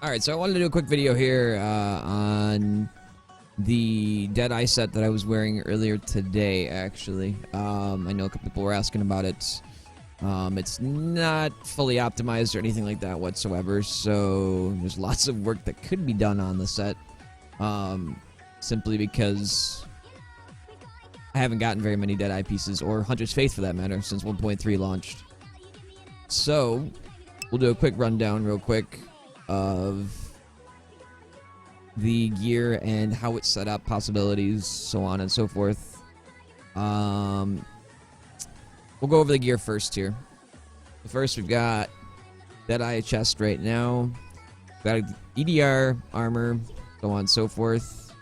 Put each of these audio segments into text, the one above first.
Alright, so I wanted to do a quick video here on the Deadeye set that I was wearing earlier today, actually. I know a couple people were asking about it. It's not fully optimized or anything like that whatsoever, so there's lots of work that could be done on the set. Simply because I haven't gotten very many Deadeye pieces, or Hunter's Faith for that matter, since 1.3 launched. So, we'll do a quick rundown real quick of the gear and how it's set up, possibilities, so on and so forth. We'll go over the gear first here. First, we've got Deadeye chest right now. We've got EDR, armor, so on and so forth.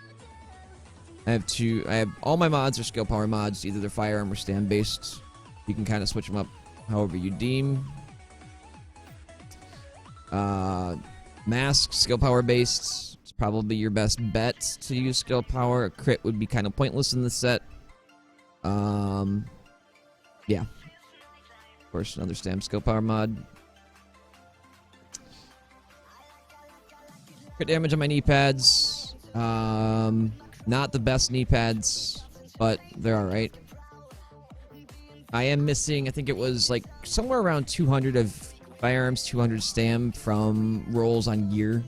I have all my mods are skill power mods, either they're firearm or stand based. You can kind of switch them up however you deem. Mask, skill power based. It's probably your best bet to use skill power. A crit would be kind of pointless in this set. Yeah. Of course, another stamp skill power mod. Crit damage on my knee pads. Not the best knee pads, but they're alright. I am missing, I think it was like somewhere around 200 of firearms, 200 stam from rolls on gear.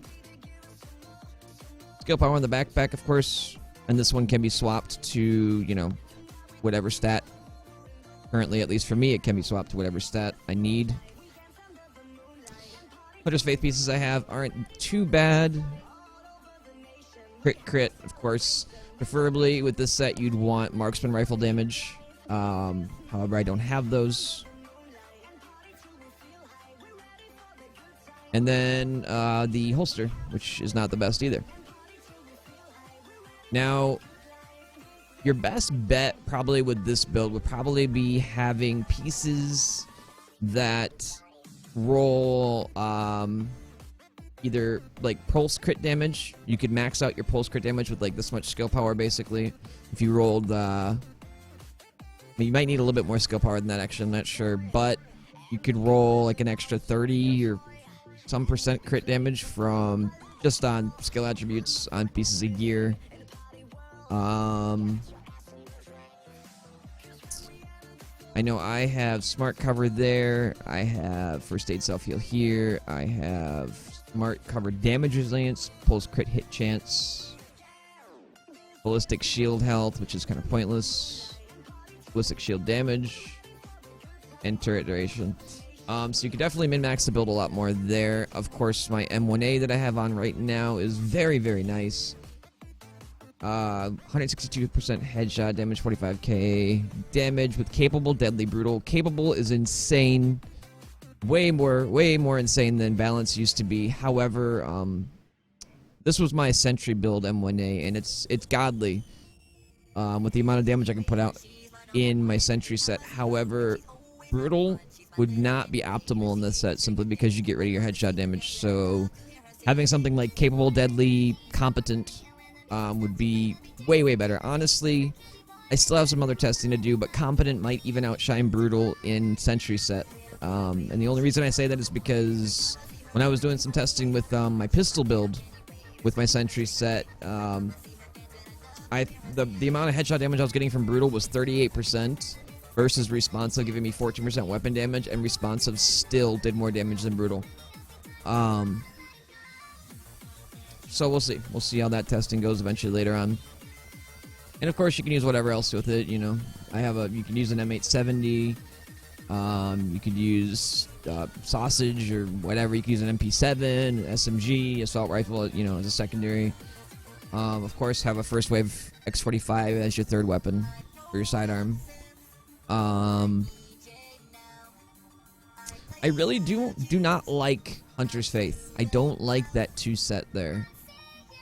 Skill power on the backpack, of course. And this one can be swapped to, you know, whatever stat. Currently, at least for me, it can be swapped to whatever stat I need. Hunter's Faith pieces I have aren't too bad. Crit, of course. Preferably with this set, you'd want marksman rifle damage. However, I don't have those. And then the holster, which is not the best either. Now, your best bet probably with this build would probably be having pieces that roll either like pulse crit damage. You could max out your pulse crit damage with like this much skill power basically. If you rolled, I mean, you might need a little bit more skill power than that actually, I'm not sure. But you could roll like an extra 30 or some percent crit damage from just on skill attributes on pieces of gear. I know I have smart cover there. I have first aid self heal here. I have smart cover damage resilience, pulse crit hit chance, ballistic shield health, which is kind of pointless, ballistic shield damage, and turret duration. So you could definitely min-max the build a lot more there. Of course, my M1A that I have on right now is very, very nice. 162% headshot damage, 45k damage with capable, deadly, brutal. Capable is insane. Way more insane than balance used to be. However, this was my sentry build M1A, and it's godly with the amount of damage I can put out in my sentry set. However, brutal would not be optimal in this set simply because you get rid of your headshot damage. So having something like capable, deadly, competent would be way better. Honestly, I still have some other testing to do, but competent might even outshine brutal in sentry set. And the only reason I say that is because when I was doing some testing with my pistol build with my sentry set, the amount of headshot damage I was getting from brutal was 38% versus responsive giving me 14% weapon damage, and responsive still did more damage than brutal. So we'll see. We'll see how that testing goes eventually later on. And of course, you can use whatever else with it. You know, you can use an M870. You could use sausage or whatever. You could use an MP7, SMG, assault rifle. You know, as a secondary. Of course, have a first wave X45 as your third weapon for your sidearm. I really do not like Hunter's Faith. I don't like that 2 set there.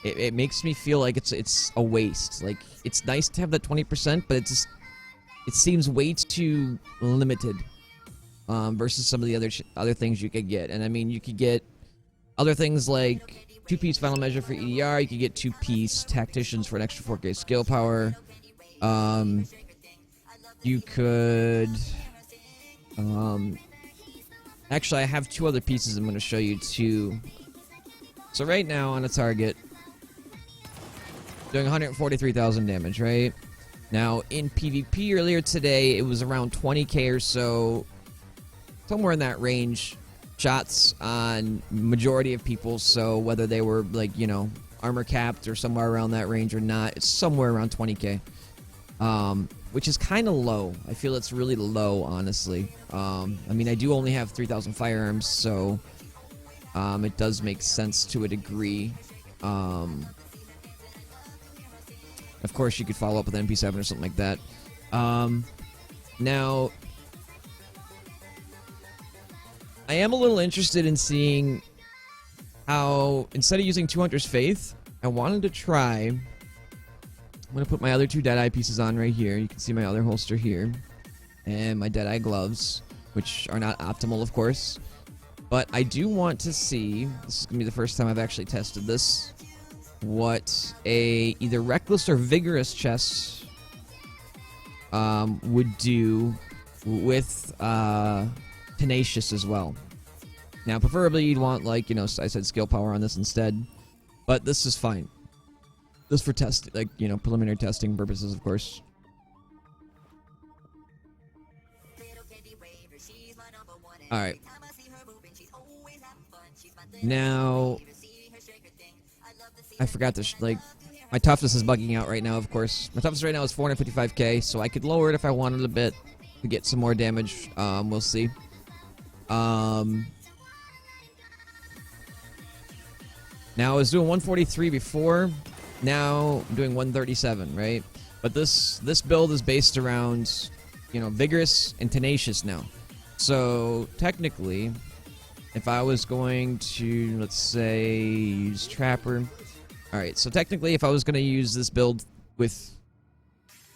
It makes me feel like it's a waste. Like, it's nice to have that 20%, but it seems way too limited versus some of the other things you could get. And I mean, you could get other things like 2-piece final measure for EDR. You could get 2-piece tacticians for an extra 4k skill power. You could actually, I have 2 other pieces I'm going to show you too. So right now on a target, doing 143,000 damage, right? Now in PvP earlier today, it was around 20k or so, somewhere in that range, shots on majority of people. So whether they were like, you know, armor capped or somewhere around that range or not, it's somewhere around 20k, which is kind of low. I feel it's really low, honestly. I mean, I do only have 3,000 firearms, so it does make sense to a degree. Of course, you could follow up with MP7 or something like that. Now, I am a little interested in seeing how, instead of using 200's Faith, I wanted to try... I'm going to put my other 2 Deadeye pieces on right here. You can see my other holster here. And my Deadeye gloves, which are not optimal, of course. But I do want to see, this is going to be the first time I've actually tested this, what a either Reckless or Vigorous chest would do with Tenacious as well. Now, preferably you'd want, like, you know, I said skill power on this instead, but this is fine. This for test, like, you know, preliminary testing purposes, of course. Alright. Now, I forgot to, like, my toughness is bugging out right now, of course. My toughness right now is 455k, so I could lower it if I wanted a bit to get some more damage. We'll see. Now, I was doing 143 before. Now, I'm doing 137, right? But this build is based around, you know, Vigorous and Tenacious now. So, technically, if I was going to, let's say, use Trapper. Alright, so technically, if I was going to use this build with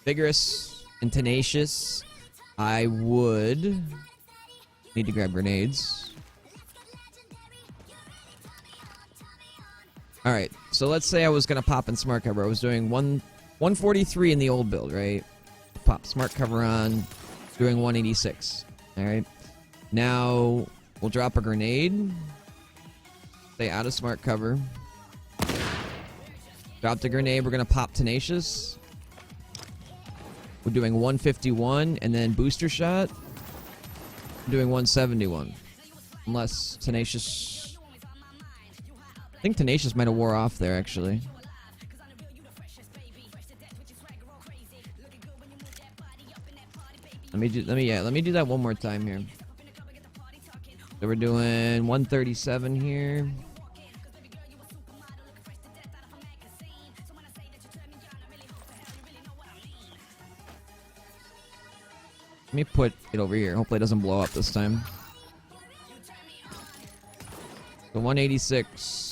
Vigorous and Tenacious, I would need to grab grenades. Alright, so let's say I was going to pop in Smart Cover. I was doing 143 in the old build, right? Pop Smart Cover on, doing 186. Alright. Now, we'll drop a grenade. Stay out of Smart Cover. Drop the grenade. We're going to pop Tenacious. We're doing 151, and then Booster Shot. Doing 171. Unless Tenacious... I think Tenacious might have wore off there, actually. Let me do that one more time here. So we're doing 137 here. Let me put it over here. Hopefully it doesn't blow up this time. So 186.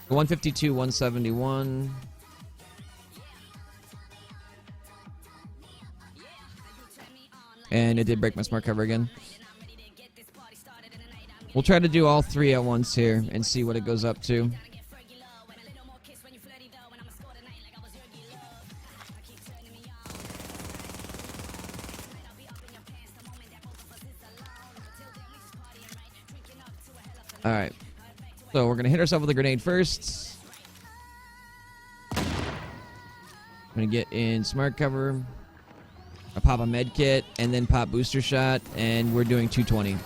152, 171. And it did break my Smart Cover again. We'll try to do all 3 at once here and see what it goes up to. Alright. So we're going to hit ourselves with a grenade first. I'm going to get in Smart Cover. I pop a med kit and then pop Booster Shot, and we're doing 220.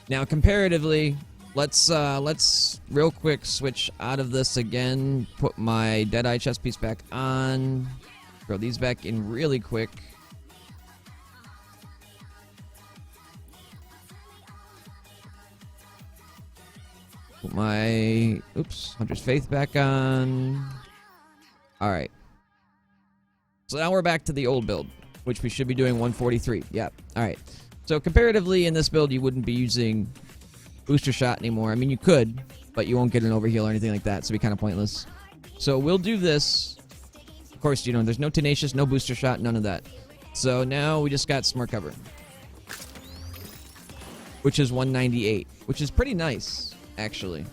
Now, comparatively, let's real quick switch out of this again. Put my Deadeye chest piece back on. Throw these back in really quick. Put my, Hunter's Faith back on. Alright. So now we're back to the old build, which we should be doing 143. Yep. Alright. So comparatively, in this build, you wouldn't be using Booster Shot anymore. I mean, you could, but you won't get an overheal or anything like that, so it'd be kind of pointless. So we'll do this. Of course, you know, there's no Tenacious, no Booster Shot, none of that. So now we just got Smart Cover, which is 198, which is pretty nice, actually.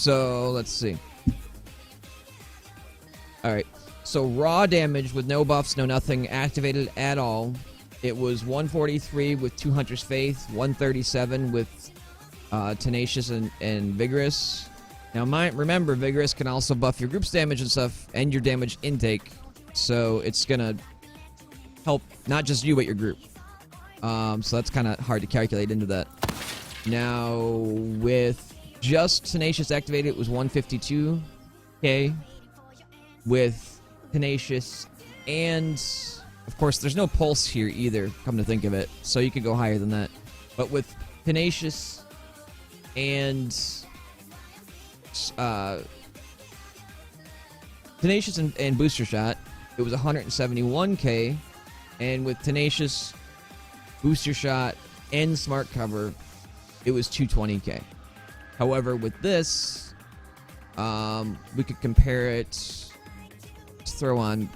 So let's see. Alright, so raw damage with no buffs, no nothing, activated at all. It was 143 with 2 Hunter's Faith, 137 with Tenacious and Vigorous. Now, remember, Vigorous can also buff your group's damage and stuff, and your damage intake. So it's gonna help not just you, but your group. So that's kind of hard to calculate into that. Now, with just Tenacious activated, it was 152k. With Tenacious, and of course there's no pulse here either, come to think of it, so you could go higher than that. But with Tenacious and and Booster Shot, it was 171k, and with Tenacious, Booster Shot, and Smart Cover, it was 220k. However, with this, we could compare it. Throw on,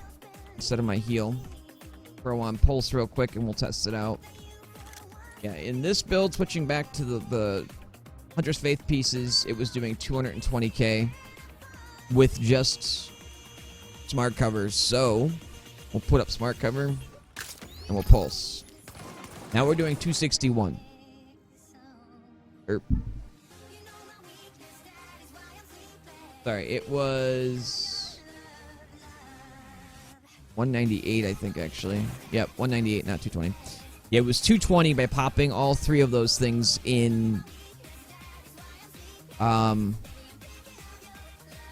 instead of my heal, throw on Pulse real quick and we'll test it out. Yeah, in this build, switching back to the Hunter's Faith pieces, it was doing 220k with just Smart Covers. So we'll put up Smart Cover and we'll Pulse. Now we're doing 261. Sorry, it was 198, I think, actually. Yep, 198, not 220. Yeah, it was 220 by popping all three of those things in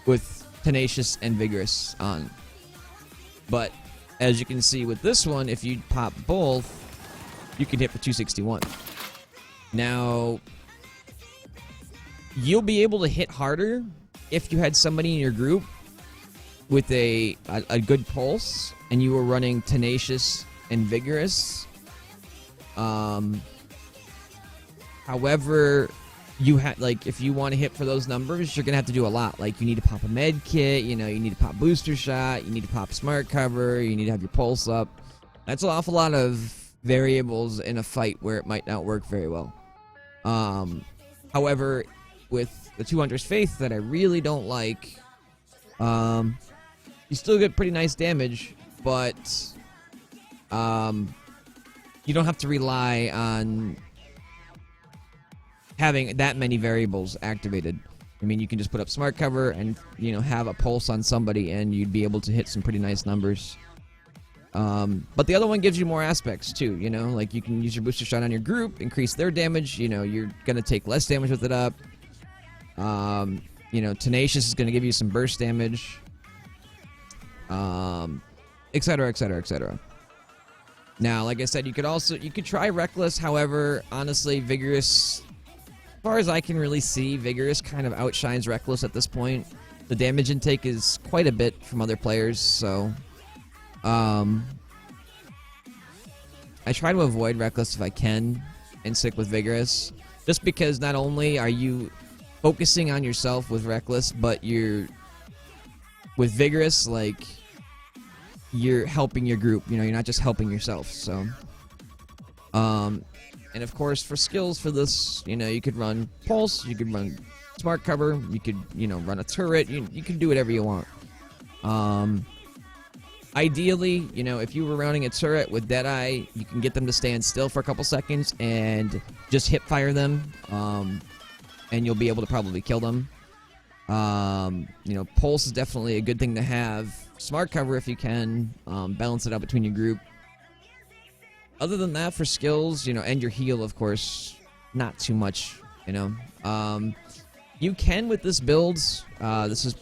with Tenacious and Vigorous on. But as you can see with this one, if you pop both, you can hit for 261. Now, you'll be able to hit harder if you had somebody in your group with a good pulse, and you were running Tenacious and Vigorous. However, you had, like, if you want to hit for those numbers, you're gonna have to do a lot. Like, you need to pop a med kit, you know, you need to pop Booster Shot, you need to pop Smart Cover, you need to have your pulse up. That's an awful lot of variables in a fight where it might not work very well. However, with the 2 Hunter's Faith that I really don't like, you still get pretty nice damage, but you don't have to rely on having that many variables activated. I mean, you can just put up Smart Cover and, you know, have a pulse on somebody, and you'd be able to hit some pretty nice numbers. But the other one gives you more aspects too, you know, like you can use your Booster Shot on your group, increase their damage, you know, you're gonna take less damage with it up. You know, Tenacious is gonna give you some burst damage. Etc, etc, etc. Now, like I said, you could try Reckless. However, honestly, Vigorous, as far as I can really see, Vigorous kind of outshines Reckless at this point. The damage intake is quite a bit from other players, so I try to avoid Reckless if I can and stick with Vigorous, just because not only are you focusing on yourself with Reckless, but you're with Vigorous, like, you're helping your group, you know, you're not just helping yourself. So and of course, for skills for this, you know, you could run Pulse, you could run Smart Cover, you could, you know, run a turret, you can do whatever you want. Ideally, you know, if you were running a turret with Deadeye, you can get them to stand still for a couple seconds and just hip fire them, and you'll be able to probably kill them. You know, Pulse is definitely a good thing to have. Smart Cover if you can. Balance it out between your group. Other than that, for skills, you know, and your heal, of course, not too much, you know. You can with this build. This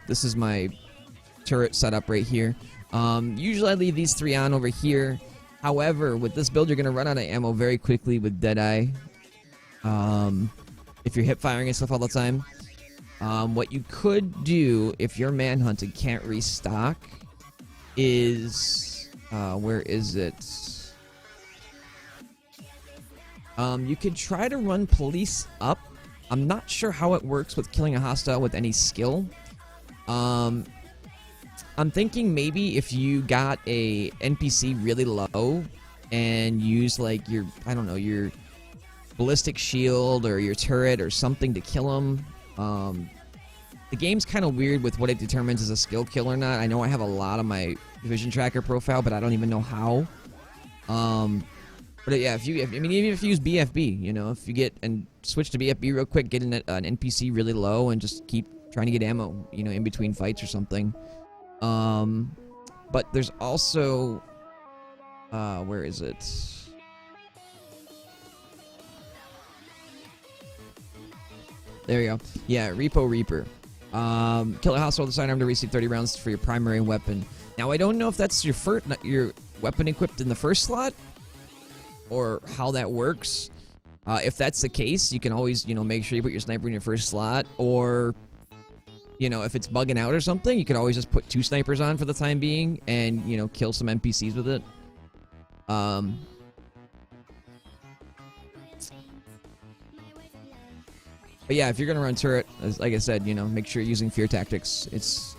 is my turret setup right here. Usually I leave these three on over here. However, with this build, you're going to run out of ammo very quickly with Deadeye. If you're hip firing and stuff all the time. What you could do if you're manhunted, can't restock, is where is it? You could try to run Police Up. I'm not sure how it works with killing a hostile with any skill. I'm thinking maybe if you got a NPC really low and use, like, your, I don't know, your ballistic shield or your turret or something to kill them. the game's kind of weird with what it determines as a skill kill or not. I know I have a lot on my vision tracker profile, but I don't even know how. But yeah, even if you use BFB, you know, if you get and switch to BFB real quick, get an NPC really low, and just keep trying to get ammo, you know, in between fights or something. But there's also, where is it? There you go. Yeah, Repo Reaper. Kill a hostile with a sidearm to receive 30 rounds for your primary weapon. Now, I don't know if that's your weapon equipped in the first slot, or how that works. If that's the case, you can always, you know, make sure you put your sniper in your first slot, or, you know, if it's bugging out or something, you could always just put 2 snipers on for the time being and, you know, kill some NPCs with it. But yeah, if you're gonna run turret, like I said, you know, make sure you're using fear tactics. It's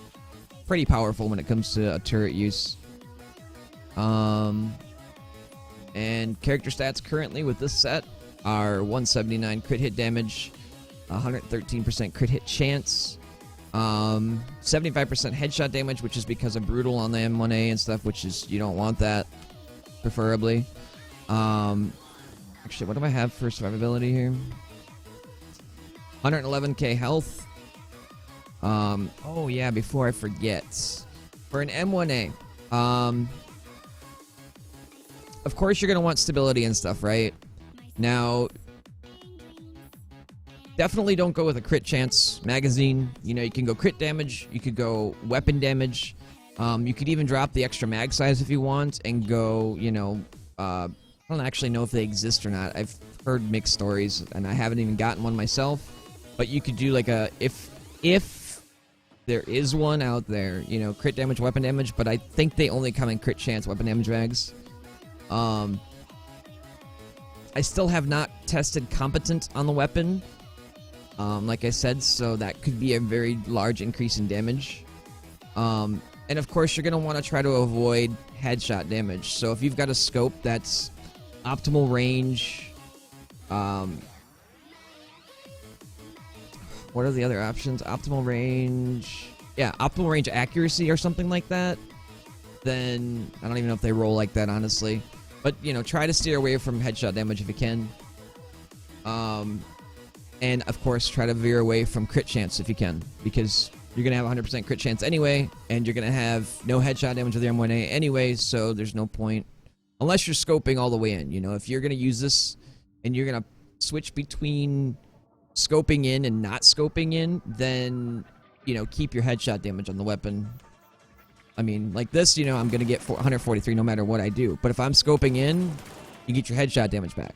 pretty powerful when it comes to turret use. And character stats currently with this set are 179 crit hit damage, 113% crit hit chance, 75% headshot damage, which is because of brutal on the M1A and stuff, which is, you don't want that, preferably. Actually, what do I have for survivability here? 111k health. Oh yeah, before I forget, for an M1A, of course you're gonna want stability and stuff, right? Now, definitely don't go with a crit chance magazine. You know, you can go crit damage, you could go weapon damage, you could even drop the extra mag size if you want and go, you know, I don't actually know if they exist or not. I've heard mixed stories and I haven't even gotten one myself. But you could do like a, if there is one out there, you know, crit damage, weapon damage, but I think they only come in crit chance weapon damage mags. I still have not tested competent on the weapon, like I said, so that could be a very large increase in damage. And of course, you're going to want to try to avoid headshot damage. So if you've got a scope that's optimal range, what are the other options? Optimal range. Yeah, optimal range accuracy or something like that. Then, I don't even know if they roll like that, honestly. But, you know, try to steer away from headshot damage if you can. And, of course, try to veer away from crit chance if you can. Because you're going to have 100% crit chance anyway. And you're going to have no headshot damage with your M1A anyway. So, there's no point. Unless you're scoping all the way in. You know, if you're going to use this and you're going to switch between scoping in and not scoping in, then, you know, keep your headshot damage on the weapon. I mean, like this, you know, I'm gonna get 143 no matter what I do. But if I'm scoping in, you get your headshot damage back.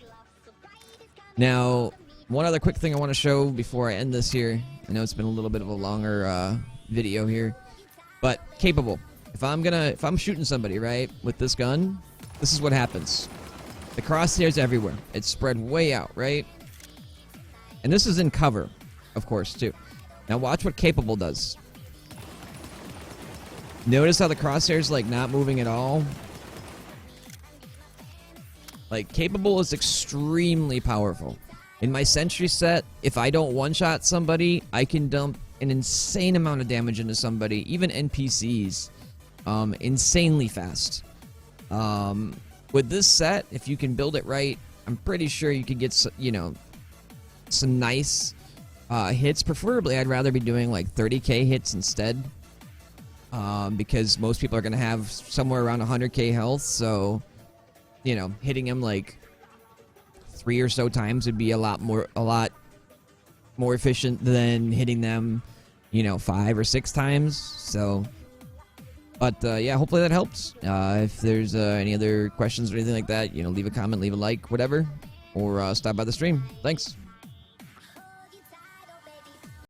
Now, one other quick thing I want to show before I end this here. I know it's been a little bit of a longer video here, but capable. If I'm shooting somebody, right, with this gun, this is what happens. The crosshairs everywhere. It's spread way out, right? And this is in cover, of course, too. Now watch what capable does. Notice how the crosshair's like not moving at all? Like, capable is extremely powerful. In my sentry set, if I don't one-shot somebody, I can dump an insane amount of damage into somebody, even NPCs, insanely fast. With this set, if you can build it right, I'm pretty sure you could get, you know, some nice hits. Preferably, I'd rather be doing like 30k hits instead, because most people are going to have somewhere around 100k health, so, you know, hitting them like 3 or so times would be a lot more efficient than hitting them, you know, 5 or 6 times. So, but yeah, hopefully that helps. If there's any other questions or anything like that, you know, leave a comment, leave a like, whatever, or stop by the stream. Thanks.